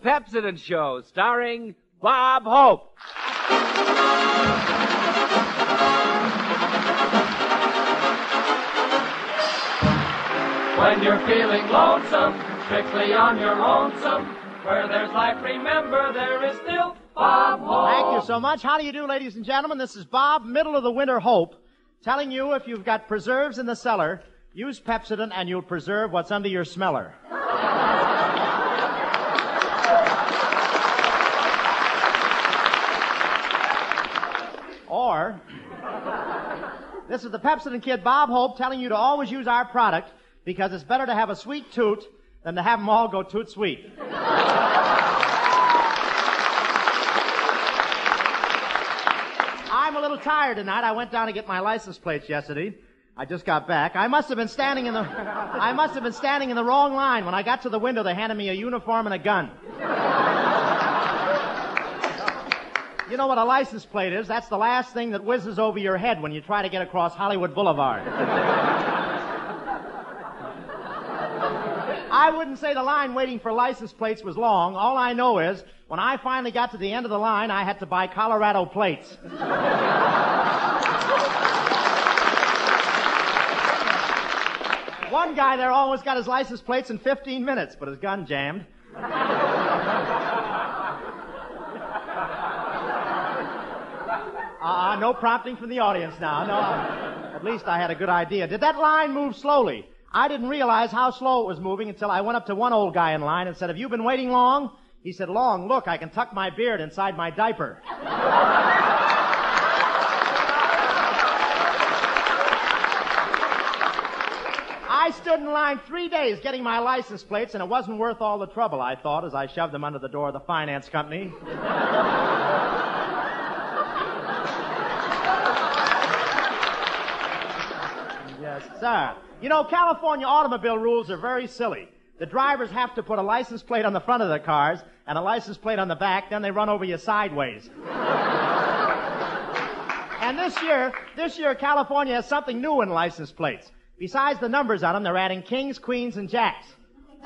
Pepsodent Show, starring Bob Hope. When you're feeling lonesome, strictly on your lonesome, where there's life, remember there is still Bob Hope. Thank you so much. How do you do, ladies and gentlemen? This is Bob, middle of the winter Hope, telling you if you've got preserves in the cellar, use Pepsodent and you'll preserve what's under your smeller. Or, this is the Pepsodent Kid, Bob Hope, telling you to always use our product because it's better to have a sweet toot than to have them all go toot sweet. I'm a little tired tonight. I went down to get my license plates yesterday. I just got back. I must have been standing in the wrong line. When I got to the window, they handed me a uniform and a gun. You know what a license plate is? That's the last thing that whizzes over your head when you try to get across Hollywood Boulevard. I wouldn't say the line waiting for license plates was long. All I know is, when I finally got to the end of the line, I had to buy Colorado plates. One guy there almost got his license plates in 15 minutes, but his gun jammed. No prompting from the audience now. No, at least I had a good idea. Did that line move slowly? I didn't realize how slow it was moving until I went up to one old guy in line and said, "Have you been waiting long?" He said, "Long. Look, I can tuck my beard inside my diaper." I stood in line 3 days getting my license plates, and it wasn't worth all the trouble, I thought, as I shoved them under the door of the finance company. Yes, sir. You know, California automobile rules are very silly. The drivers have to put a license plate on the front of their cars and a license plate on the back, then they run over you sideways. And this year, California has something new in license plates. Besides the numbers on them, they're adding kings, queens, and jacks.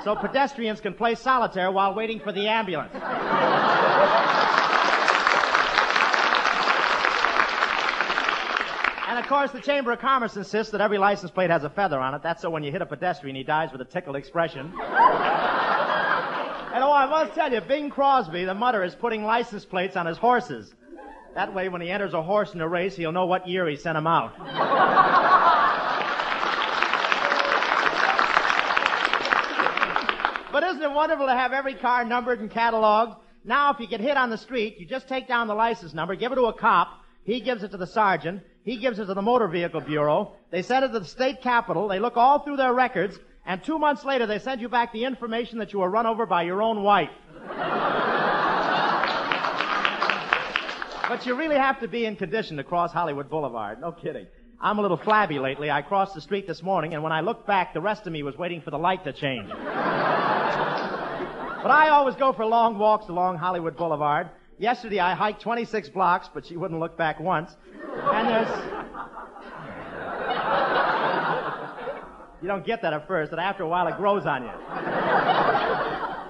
So pedestrians can play solitaire while waiting for the ambulance. And, of course, the Chamber of Commerce insists that every license plate has a feather on it. That's so when you hit a pedestrian, he dies with a tickled expression. And, I must tell you, Bing Crosby, the mutter, is putting license plates on his horses. That way, when he enters a horse in a race, he'll know what year he sent him out. But isn't it wonderful to have every car numbered and cataloged? Now, if you get hit on the street, you just take down the license number, give it to a cop, he gives it to the sergeant, he gives it to the Motor Vehicle Bureau, they send it to the state capitol, they look all through their records, and 2 months later they send you back the information that you were run over by your own wife. But you really have to be in condition to cross Hollywood Boulevard. No kidding. I'm a little flabby lately. I crossed the street this morning, and when I looked back, the rest of me was waiting for the light to change. But I always go for long walks along Hollywood Boulevard. Yesterday I hiked 26 blocks, but she wouldn't look back once. And you don't get that at first, and after a while it grows on you.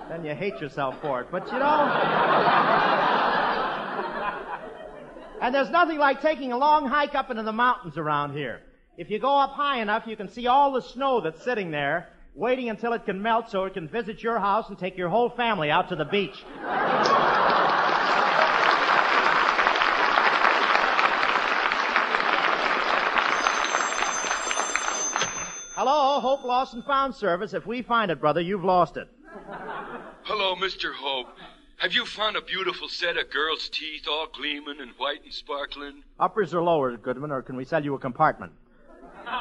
Then you hate yourself for it. But and there's nothing like taking a long hike up into the mountains around here. If you go up high enough, you can see all the snow that's sitting there, waiting until it can melt so it can visit your house and take your whole family out to the beach. Hello, Hope Lost and Found Service. If we find it, brother, you've lost it. Hello, Mr. Hope. Have you found a beautiful set of girls' teeth all gleaming and white and sparkling? Uppers or lowers, Goodwin, or can we sell you a compartment?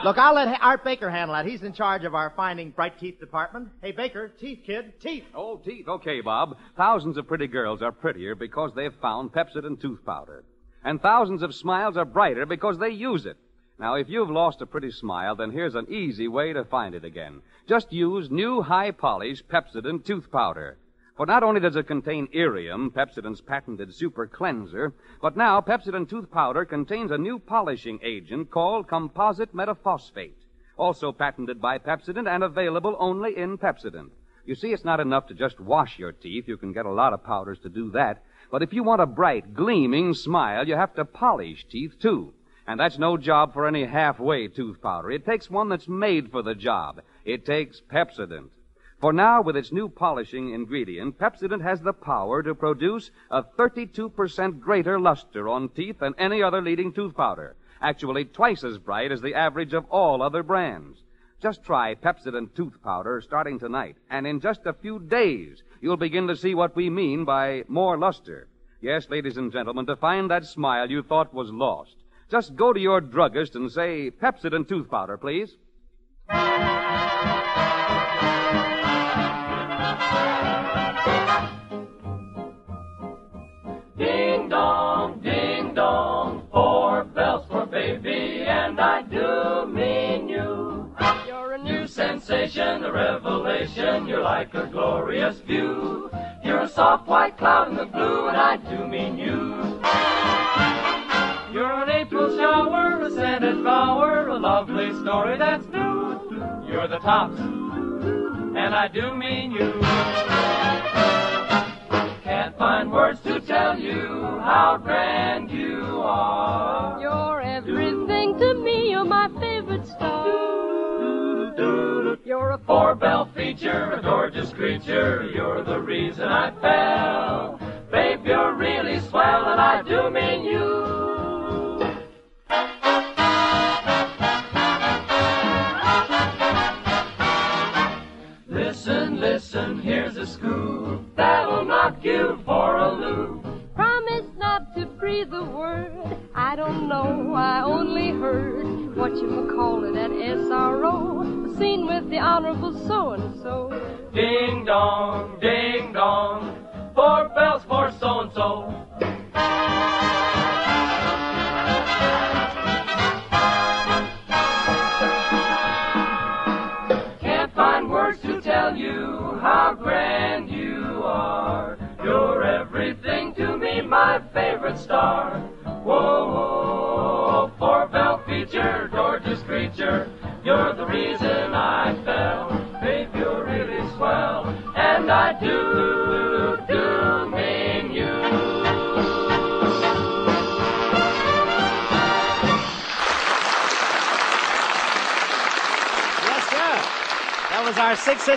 Look, I'll let Art Baker handle that. He's in charge of our Finding Bright Teeth department. Hey, Baker, teeth, kid, teeth. Oh, teeth. Okay, Bob. Thousands of pretty girls are prettier because they've found Pepsodent tooth powder. And thousands of smiles are brighter because they use it. Now, if you've lost a pretty smile, then here's an easy way to find it again. Just use new high-polish Pepsodent tooth powder. For not only does it contain irium, Pepsodent's patented super cleanser, but now Pepsodent tooth powder contains a new polishing agent called composite metaphosphate, also patented by Pepsodent and available only in Pepsodent. You see, it's not enough to just wash your teeth. You can get a lot of powders to do that. But if you want a bright, gleaming smile, you have to polish teeth, too. And that's no job for any halfway tooth powder. It takes one that's made for the job. It takes Pepsodent. For now, with its new polishing ingredient, Pepsodent has the power to produce a 32% greater luster on teeth than any other leading tooth powder. Actually, twice as bright as the average of all other brands. Just try Pepsodent tooth powder starting tonight, and in just a few days, you'll begin to see what we mean by more luster. Yes, ladies and gentlemen, to find that smile you thought was lost, just go to your druggist and say, Pepsodent tooth powder, please. Ding dong, 4 bells for baby, and I do mean you. You're a new sensation, a revelation, you're like a glorious view. You're a soft white cloud in the blue, and I do mean you. You're an April shower, a scented bower, a lovely story that's new. You're the tops, and I do mean you. Can't find words to tell you how grand you are. You're everything to me, you're my favorite star. You're a 4-bell feature, a gorgeous creature, you're the reason I fell. Babe, you're really swell, and I do mean you. Listen, here's a scoop that'll knock you for a loop. promise not to breathe a word. I don't know, I only heard what you call it at SRO, the scene with the Honorable so-and-so. Ding dong, 4 bells for so-and-so. Can't find words to tell you how grand you are. You're everything to me, my favorite star. Whoa, 4-bell feature, gorgeous creature. You're the reason I fell. Babe, you're really swell, and I do mean you. Yes, sir. That was our 6